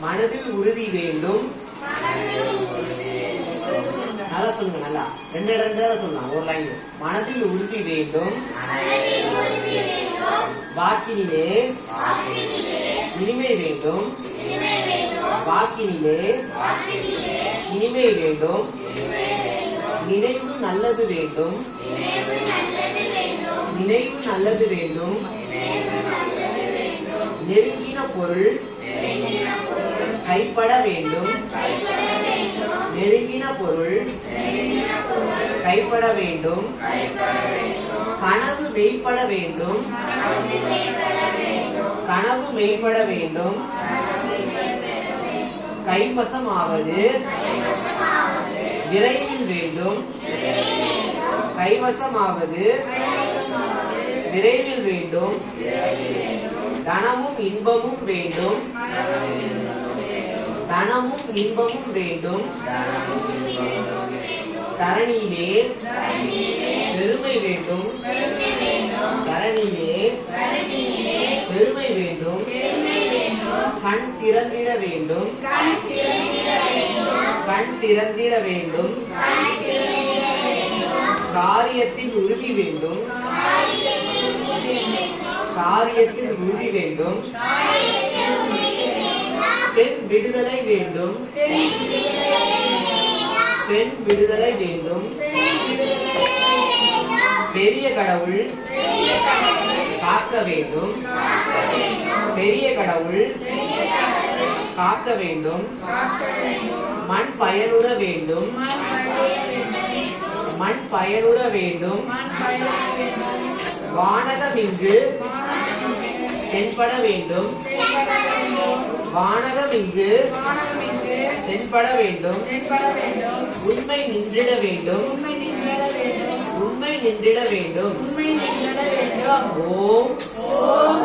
மனதில் உறுதி வேண்டும். நல்லா சொல்லுங்க. நல்லா 2 தடவை சொல்லலாம் ஒரு லைன். மனதில் உறுதி வேண்டும். வாக்கினிலே இனிமை வேண்டும். வாக்கினிலே இனிமை வேண்டும். நினைவு நல்லது வேண்டும். நினைவு நல்லது வேண்டும். நெருங்கின பொருள் கைப்பட வேண்டும். நெருங்கின பொருள் கைப்பட வேண்டும். கனவு மெய்ப்பட வேண்டும். கனவு மெய்ப்பட வேண்டும். கைவசமாவது விரைவில் வேண்டும். கைவசமாவது விரைவில் வேண்டும். தனமும் இன்பமும் வேண்டும். தனமும் இன்பமும் வேண்டும். தரணியிலே பெருமை வேண்டும். தரணியிலே பெருமை வேண்டும். கண் திறந்திட வேண்டும். கண் திறந்திட வேண்டும். காரியத்தில் உறுதி வேண்டும். காரியத்தில் உறுதி வேண்டும். பெண் விடுதலை வேண்டும். பெண் விடுதலை வேண்டும். பெரிய கடவுள் காக்க வேண்டும். பெரிய கடவுள் காக்க வேண்டும். மண் பயனுற வேண்டும். மண் பயனுற வேண்டும். வானகம் இங்கு தென்பட வேண்டும். வானகம் இங்கு தென்பட வேண்டும். உண்மை நின்றிட வேண்டும். உண்மை நின்றிட வேண்டும். ஓம்